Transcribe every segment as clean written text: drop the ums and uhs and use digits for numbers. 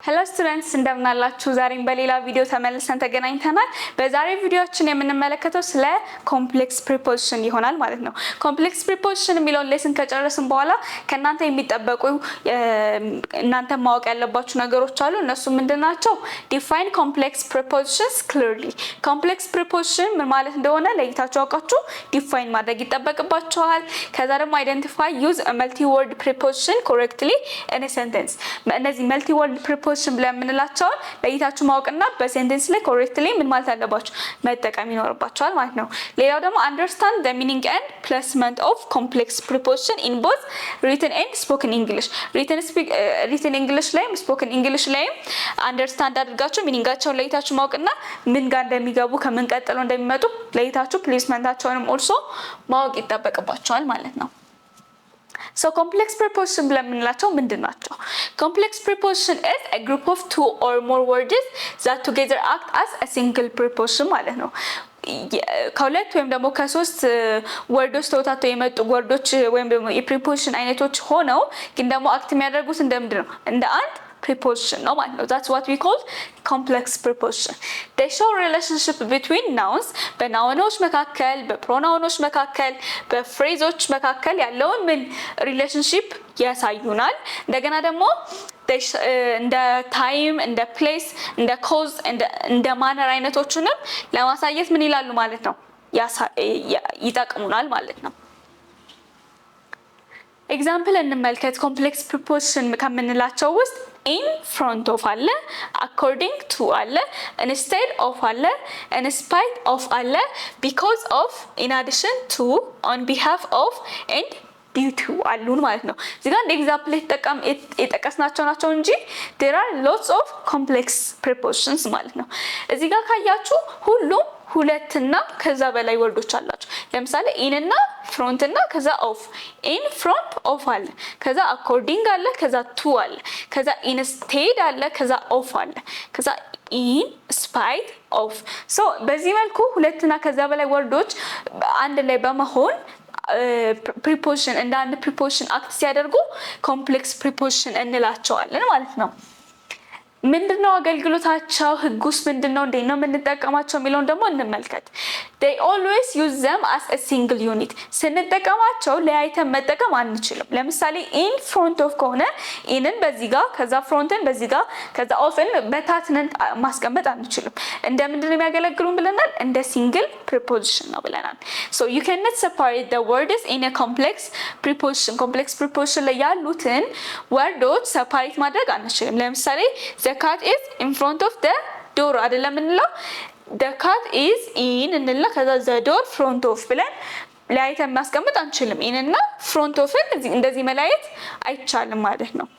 Hello students እንደምን አላችሁ ዛሬም በሌላ ቪዲዮ ተመልሰን ተገናኝተናል በዛሬ ቪዲዮአችን የምንመለከተው ስለ ኮምፕሌክስ ፕሪፖዚሽን ይሆናል ማለት ነው ኮምፕሌክስ ፕሪፖዚሽን የሚለውን ሌሰን ከጨረስን በኋላ ከናንተ የሚጠበቁ እናንተ ማወቅ ያለባችሁ ነገሮች አሉ እነሱ ምንድናቸው define complex prepositions clearly complex preposition ምን ማለት እንደሆነ ለይታችሁ አውቃችሁ define ማድረግ ይጠበቅባችኋል ከዛ ደግሞ identify use a multi word preposition correctly in a sentence እነዚህ multi word preposition ብለን ምንላቸው ለይታችሁ ማወቅና በሴንቴንስ ላይ correctly ምን ማለት አለባችሁ መጠቀም ይኖርባችኋል ማለት ነው ሌላው ደግሞ understand the meaning and placement of complex preposition in both written and spoken English written English ላይ spoken English ላይ understand አድርጋችሁ ሚኒንጋቸውን ለይታችሁ ማወቅና ምን ጋር እንደሚገቡ ከምን ቀጥለው እንደሚመጡ ለይታችሁ ፕሌስመንታቸውንም also ማወቅ ይጠበቅባችኋል ማለት ነው So complex preposition ብለን ምንላቸው ምንድናቸው Complex preposition is a group of two or more words that together act as a single preposition ማለት ነው ከሁለት ወይም ደግሞ ከሶስት ወርዶች ተውታተው የመጡ ወርዶች ወይም ደግሞ የፕሪፖዚሽን አይነቶች ሆነው ግን ደግሞ አክት የሚያደርጉት እንደምንድነው እንደ አንድ preposition no ማለት ነው that's what we call complex preposition they show relationship between nouns በናውኖች መካከል በፕሮናውኖች መካከል በፍሬዞች መካከል ያለውን ምን relationship ያሳዩናል እንደገና ደግሞ እንደ ታይም እንደ ፕሌስ እንደ ኮዝ እንደ ማነር አይነቶችንም ለማሳየት ምን ይላሉ ማለት ነው ይጠቅሙናል ማለት ነው ኤግዛምፕል እንመልከት ኮምፕሌክስ ፕሪፖዚሽን ከምንላቸው ውስጥ in front of አለ according to አለ instead of አለ in spite of አለ because of in addition to on behalf of and due to አሉን ማለት ነው እዚህ ጋር ኤግዛምፕል የተጠቀስናቸው ናቸው እንጂ there are lots of complex prepositions ማለት ነው እዚህ ጋር ካያችሁ ሁሉም ሁለትና ከዛ በላይ ወርዶች አላቸው ለምሳሌ in እና front እና ከዛ of in front of አለ ከዛ according አለ ከዛ to አለ ከዛ instead አለ ከዛ of አለ ከዛ in spite of so በዚህ መልኩ ሁለትና ከዛ በላይ ወርዶች አንድ ላይ በመሆን preposition እንደ አንድ preposition አክት ሲያደርጉ complex preposition እንላቸዋለን ማለት ነው ምንድነው አገልግሎታቸው ህጉስ ምንድነው እንደነው ምንጠቀማቸው የሚለውን ደግሞ እንመልከት they always use them as a single unit ስንጠቀማቸው ለያይተን መጠቀም አንችልም ለምሳሌ in front of ከሆነ inን በዚህ ጋር ከዛ frontን በዚህ ጋር ከዛ ofን በታትነን ማስቀመጥ አንችልም እንደምንድነው የሚያገለግሉን ብለናል እንደ single preposition ነው ብለናል so you cannot separate the words in a complex preposition ላይ ያሉትን ወርዶች separate ማድረግ አንችልም ለምሳሌ the cat is in front of the door አይደለም እንለው the cat is in እንላ ከዛ the door front of ብለን ለያይተን ማስቀመጥ አንችልም in እና front ofን እንደዚህ መለያየት አይቻልም ማለት ነው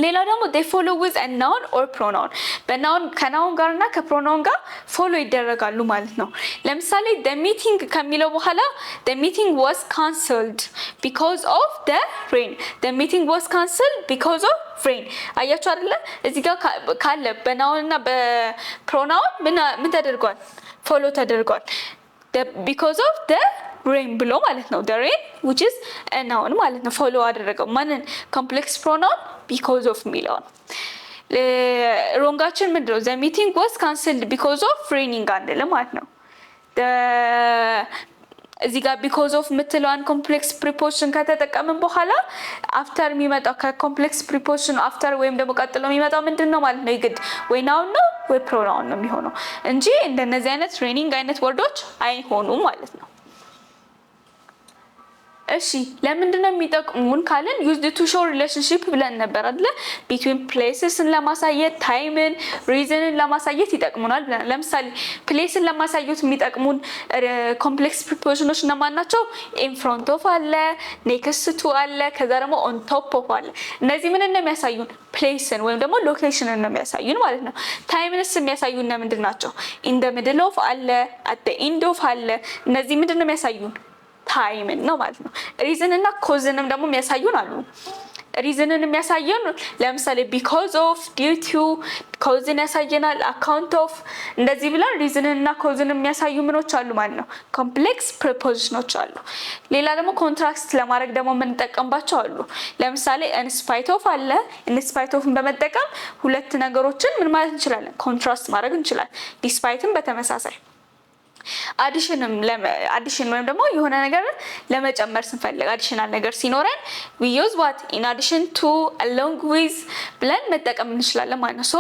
ሌላ ደግሞ they follow with a noun or pronoun በናውን ከናውን ጋርና ከፕሮናውን ጋር follow ይደረጋሉ ማለት ነው ለምሳሌ the meeting ከሚለው በኋላ the meeting was cancelled because of the rain the meeting was cancelled because of rain አያችሁ አይደለ እዚህ ጋር ካለ በናውንና በፕሮናውን ምን ተደርጓል follow ተደርጓል because of the rain ብሎ ማለት ነው the rain which is a noun ማለት ነው follow አደረገው ማንን complex pronoun because of ሚለው ሮንጋችን ምንድነው the meeting was cancelled because of raining አንደለ ማለት ነው እዚህ ጋር because of ምትለዋን complex preposition ከተጠቀምን በኋላ after የሚመጣው ከcomplex preposition after ወይም ደግሞ ቀጥሎ የሚመጣው ምንድነው ማለት ነው ይግድ ወይ noun ነው ወይ pronoun ነው የሚሆነው እንጂ እንደነዚህ አይነት raining አይነት ወርዶች አይሆኑም ማለት ነው እሺ ለምንድነው የሚጠቅሙን ካለን used to show relationship ብለን ነበር አይደል between places ለማሳየት timeን reasonን ለማሳየት ይጠቅሙናል ብለን ለምሳሌ placeን ለማሳየት የሚጠቅሙን complex prepositions እነማን ናቸው in front of አለ next to አለ ከዛ ደግሞ on top of አለ እነዚህ ምን እንደሚያሳዩን placeን ወይም ደግሞ locationን ነው የሚያሳዩን ማለት ነው timeንስ የሚያሳዩን ምንድን ናቸው in the middle of አለ at the end of አለ እነዚህ ምንድነው የሚያሳዩን ታይም ነው ማለት ነው ሪዝን እና ኮዝንም ደግሞ የሚያሳዩን አሉ ሪዝንን የሚያሳየን ለምሳሌ because of due to ኮዝን ያሳየናል account of እንደዚህ ብለን ሪዝንን እና ኮዝን የሚያሳዩ ምኖች አሉ ማለት ነው ኮምፕሌክስ ፕሪፖዚሽኖች አሉ። ሌላ ደግሞ ኮንትራስት ለማድረግ ደግሞ የምንጠቀምባቸው አሉ። ለምሳሌ in spite of አለ in spite ofን በመጠቀም ሁለት ነገሮችን ምን ማለት እንችላለን ኮንትራስት ማድረግ እንችላለን። ዲስፓይትም በተመሳሳይ አዲሽን ወይም ደግሞ የሆነ ነገር ለመጨመር ስንፈልግ አዲሽናል ነገር ሲኖረን we use what in addition to along with ብለን መጠቀም እንችላለን ማለት ነው። ሶ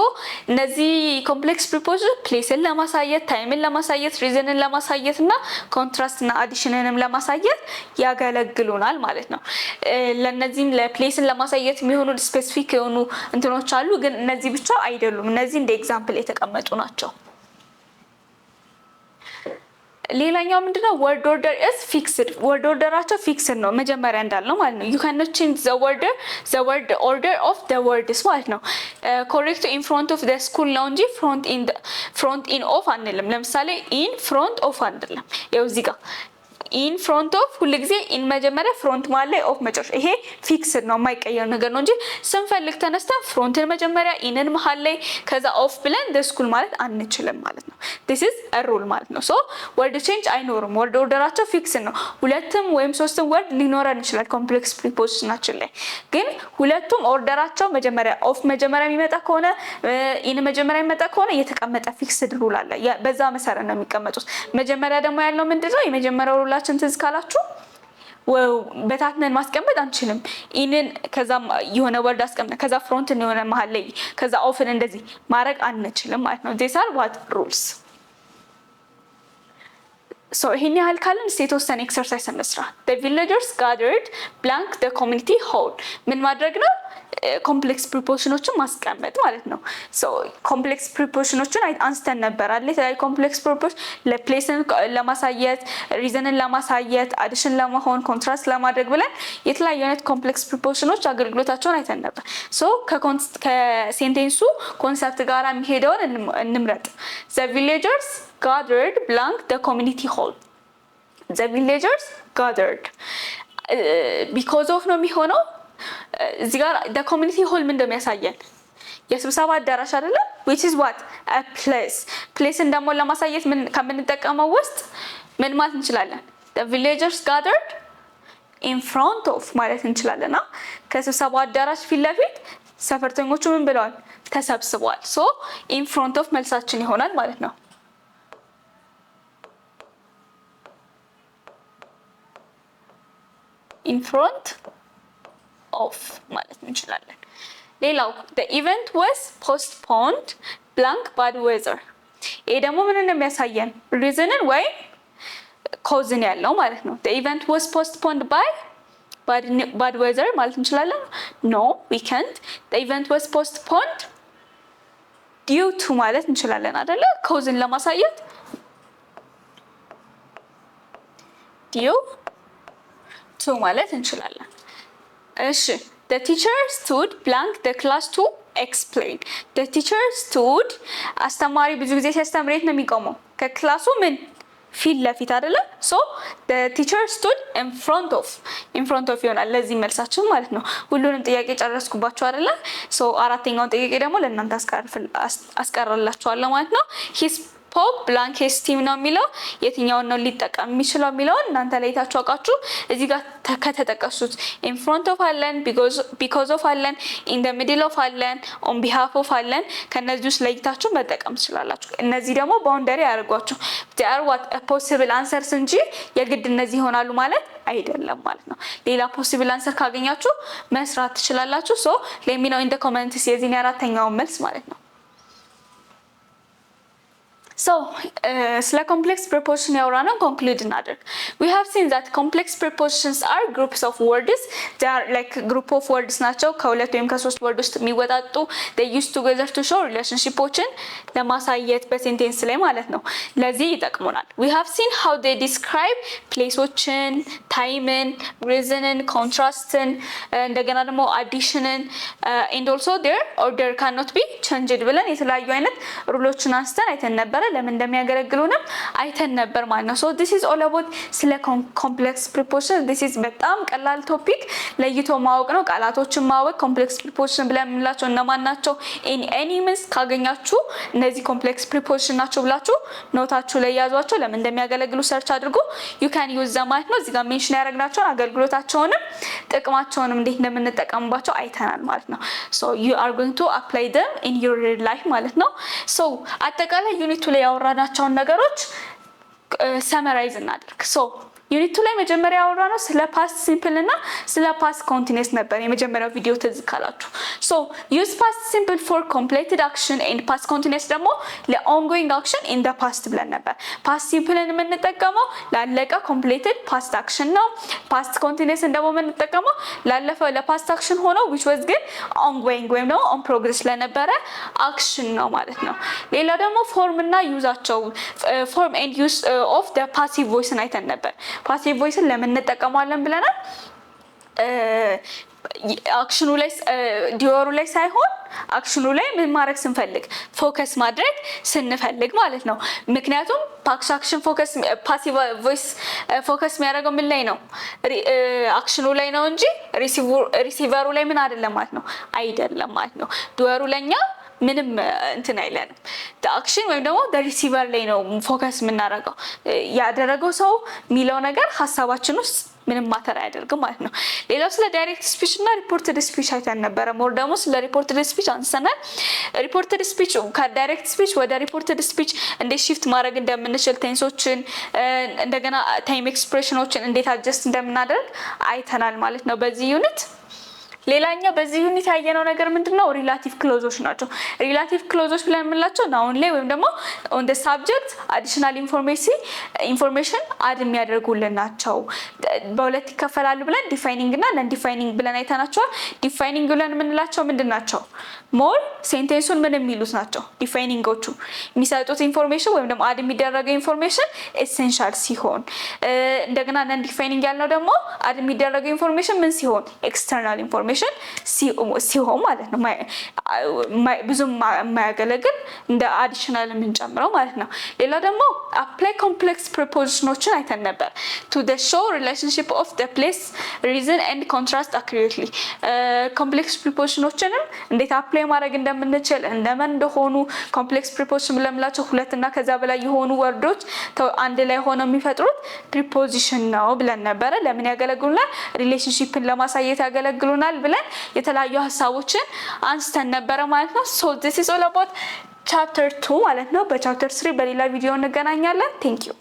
እነዚህ ኮምፕሌክስ ፕሪፖዚሽን ፕሌስን ለማሳየት ታይምን ለማሳየት ሪዝንን ለማሳየት እና ኮንትራስት እና አዲሽንንም ለማሳየት ያገለግሉናል ማለት ነው። ለነዚህም ለፕሌስን ለማሳየት የሚሆኑ ስፔሲፊክ የሆኑ እንትኖች አሉ፣ ግን እነዚህ ብቻ አይደሉም። እነዚህ እንደ ኤግዛምፕል የተቀመጡ ናቸው። ሌላኛው ምንድነው word order is fixed word orderአቸው fixed ነው መጀመሪያ እንዳልነው ማለት ነው። you cannot change the word order of the words ማለት ነው። correct in front of the school ነው እንጂ front in of አንልም። ለምሳሌ in front of አንልም። ያው እዚህ ጋር in front of ሁሉ ጊዜ in መጀመሪያ front ማለት ላይ of መጨረሻ ይሄ ፊክስድ ነው የማይቀየር ነገር ነው እንጂ ስንፈልግ ተነስተን frontን መጀመሪያ inን መሃል ላይ ከዛ of ብለን the school ማለት አንችልም ማለት ነው። this is a rule ማለት ነው። so word change አይኖርም። word orderአቸው ፊክስድ ነው። ሁለትም ወይም ሶስትም word ሊኖረን ይችላል ኮምፕሌክስ ፕሪፖዚሽናችን ላይ ግን ሁለቱም ኦርደራቸው መጀመሪያ of መጀመሪያ የሚመጣ ከሆነ in መጀመሪያ የሚመጣ ከሆነ የተቀመጠ ፊክስድ ሩል አለ። በዛ መሰረት ነው የሚቀመጡት። መጀመሪያ ደግሞ ያለው ምንድነው የመጀመሪያው ሩላችን ትዝ ካላችሁ በታትነን ማስቀመጥ አንችልም። ኢንን ከዛ የሆነ ወርድ አስቀምጠን ከዛ ፍሮንትን የሆነ መሃል ላይ ከዛ ኦፍን እንደዚህ ማድረግ አንችልም ማለት ነው። these are what rules so ይሄን ያህል ካልን የተወሰነ ኤክሰርሳይዝ እንስራ። the villagers gathered blank the community hall ምን ማድረግ ነው ኮምፕሌክስ ፕሪፖዚሽኖችን ማስቀመጥ ማለት ነው። ሶ ኮምፕሌክስ ፕሪፖዚሽኖችን አንስተን ነበር አይደል? የተለያዩ ኮምፕሌክስ ፕሪፖዚሽን ለፕሌስን ለማሳየት ሪዝንን ለማሳየት አዲሽን ለመሆን ኮንትራስት ለማድረግ ብለን የተለያዩ አይነት ኮምፕሌክስ ፕሪፖዚሽኖች አገልግሎታቸውን አይተን ነበር። ሶ ከሴንቴንሱ ኮንሰፕት ጋር የሚሄደውን እንምረጥ። the villagers gathered blank the community hall the villagers gathered because of ነው የሚሆነው እዚህ ጋር the community hall ምን እንደሚያሳየን የስብሰባ አዳራሽ አይደለ which is what a place ደግሞ ለማሳየት ምን ከምንጠቀመው ውስጥ ምን ማለት እንችላለን the villagers gathered in front of ማለት እንችላለንና ከስብሰባ አዳራሽ ፊት ለፊት ሰፈርተኞቹ ምን ብለዋል ተሰብስበዋል። so in front of መልሳችን ይሆናል ማለት ነው። in front of ማለት እንችላለን። ሌላው the event was postponed blank bad weather ይሄ ደግሞ ምን እንደሚያሳየን ሪዝንን ወይ ኮዝን ያለው ማለት ነው። the event was postponed by bad weather ማለት እንችላለን። no we can't the event was postponed due to ማለት እንችላለን አይደለ ኮዝን ለማሳየት due to ማለት እንችላለን። እሺ the teacher stood blank the class to explain the teacher stood አስተማሪ ብዙ ጊዜ ሲያስተምር የት ነው የሚቆመው ከክላሱ ምን ፊት ለፊት አይደለ so the teacher stood in front of ይሆናል ለዚህ መልሳችን ማለት ነው። ሁሉንም ጥያቄ ጨረስኩባችሁ አይደለ so አራተኛውን ጥያቄ ደግሞ ለእናንተ አስቀርላችኋለሁ ማለት ነው። ፖፕ ብላንክ ስቲም ነው የሚለው የትኛውን ነው ሊጠቀም የሚችለው የሚለው እናንተ ለይታችሁ አውቃችሁ እዚህ ጋር ከተጠቀሱት in front of አለን because of አለን in the middle of አለን on behalf of አለን ከነዚህ ውስጥ ለይታችሁ መጠቀም ትችላላችሁ። እነዚህ ደግሞ ባውንደሪ ያደርጓችሁ they are what a possible answers እንጂ የግድ እነዚህ ይሆናሉ ማለት አይደለም ማለት ነው። ሌላ possible answer ካገኛችሁ መስራት ትችላላችሁ። so let me know in the comments የዚህን አራተኛው መልስ ማለት ነው። So, ስለ complex preposition ያወራነው conclude እናድርግ. We have seen that complex prepositions are groups of words. They are like group of words ናቸው ከሁለት ወይም ከሶስት ወርድ ውስጥ የሚወጣጡ they use together to show relationships ለማሳየት በሴንቴንስ ላይ ማለት ነው። ለዚህ ይጠቅሙናል። We have seen how they describe placeዎችን፣ ታይምን፣ reasoንን፣ contrasትን እንደገና ደግሞ additionን and also their order cannot be changed ብለን የተለያዩ አይነት ሩሎችን አንስተን አይተን ነበር። ለምን እንደሚያገለግሉንም አይተን ነበር ማለት ነው። ሶ this is all about ስለ complex preposition this is በጣም ቀላል ቶፒክ ለይቶ ማወቅ ነው። ቃላቶችን ማወቅ complex preposition ብለን የምንላቸው እነማን ናቸው? in any means ካገኛችሁ እነዚህ complex preposition ናቸው ብላችሁ ኖታችሁ ላይ ያዟቸው። ለምን እንደሚያገለግሉ ሰርች አድርጉ you can use them ማለት ነው። እዚህ ጋር ሜንሽን ያደረግናቸውን አገልግሎታቸውንም ጥቅማቸውንም እንዴት እንደምንጠቀምባቸው አይተናል ማለት ነው። so you are going to apply them in your real life ማለት ነው። so አጠቃላይ ዩኒቱ ላይ ያወራናቸውን ነገሮች ሰመራይዝ እናድርግ። so ዩኒቱ ላይ መጀመሪያ ያወራነው ስለ ፓስት ሲምፕል እና ስለ ፓስት ኮንቲኒየስ ነበር የመጀመሪያው ቪዲዮ ትዝ ካላችሁ። so use past simple for completed action and past continuous ደግሞ ለongoing action in the past ብለን ነበር። past simple-ን የምንጠቀመው ላለቀ completed past action ነው። past continuous ደግሞ የምንጠቀመው ላለፈው ለpast action ሆኖ which was ግን ongoing ወይም ደግሞ on progress ለነበረ action ነው ማለት ነው። ሌላ ደግሞ ፎርም እና ዩዛቸው form and use of the passive voice አይተን ነበር። ፓሲቭ ቮይስን ለምን እንጠቀማለን ብለናል? አክሽኑ ላይ ዲዮሩ ላይ ሳይሆን አክሽኑ ላይ ምን ማድረግ ስንፈልግ ፎከስ ማድረግ ስንፈልግ ማለት ነው። ምክንያቱም አክሽን ፎከስ ፓሲቭ ቮይስ ፎከስ የሚያደርገው ምን ላይ ነው? አክሽኑ ላይ ነው እንጂ ሪሲቨሩ ላይ ምን አይደለም ማለት ነው አይደለም ማለት ነው። ዲዮሩ ለኛ ምንም እንትን አይለንም። አክሽን ወይም ደግሞ ሪሲቨር ላይ ነው ፎከስ የምናደርገው። ያደረገው ሰው የሚለው ነገር ሀሳባችን ውስጥ ምንም ማተር አያደርግም ማለት ነው። ሌላው ስለ ዳይሬክት ስፒች እና ሪፖርትድ ስፒች አይተን ነበረ። ሞር ደግሞ ስለ ሪፖርትድ ስፒች አንስተናል። ሪፖርትድ ስፒች ከዳይሬክት ስፒች ወደ ሪፖርትድ ስፒች እንዴት ሺፍት ማድረግ እንደምንችል፣ ቴንሶችን እንደገና ታይም ኤክስፕሬሽኖችን እንዴት አጀስት እንደምናደርግ አይተናል ማለት ነው በዚህ ዩኒት። ሌላኛው በዚህ ዩኒት ያየነው ነገር ምንድነው? ሪላቲቭ ክሎዞች ናቸው። ሪላቲቭ ክሎዞች ብለን የምንላቸው ናውን ላይ ወይም ደግሞ ኦን ዘ ሳብጀክት አዲሽናል ኢንፎርሜሽን አድ የሚያደርጉልን ናቸው። በሁለት ይከፈላሉ ብለን ዲፋይኒንግ እና ነን ዲፋይኒንግ ብለን አይተናቸዋል። ዲፋይኒንግ ብለን የምንላቸው ምንድን ናቸው? ሞር ሴንቴንሱን ምን የሚሉት ናቸው? ዲፋይኒንጎቹ የሚሰጡት ኢንፎርሜሽን ወይም ደግሞ አድ የሚደረገው ኢንፎርሜሽን ኤሴንሻል ሲሆን፣ እንደገና ነን ዲፋይኒንግ ያልነው ደግሞ አድ የሚደረገው ኢንፎርሜሽን ምን ሲሆን ኤክስተርናል ኢንፎርሜሽን ሲሆን ማለት ነው። ብዙም የማያገለግል እንደ አዲሽናል የምንጨምረው ማለት ነው። ሌላው ደግሞ አፕላይ ኮምፕሌክስ ፕሪፖዚሽኖችን አይተን ነበር። to the show relationship of the place reason and contrast accurately ኮምፕሌክስ ፕሪፖዚሽኖችንም እንዴት አፕላይ ማድረግ እንደምንችል እንደምን እንደሆኑ ኮምፕሌክስ ፕሪፖዚሽን ብለምላቸው ሁለት እና ከዛ በላይ የሆኑ ወርዶች አንድ ላይ ሆነው የሚፈጥሩት ፕሪፖዚሽን ነው ብለን ነበረ። ለምን ያገለግሉናል? ሪሌሽንሺፕን ለማሳየት ያገለግሉናል ብለን የተለያዩ ሀሳቦችን አንስተን ነበረ ማለት ነው። so this is all about chapter 2 ማለት ነው። በቻፕተር 3 በሌላ ቪዲዮ እንገናኛለን። thank you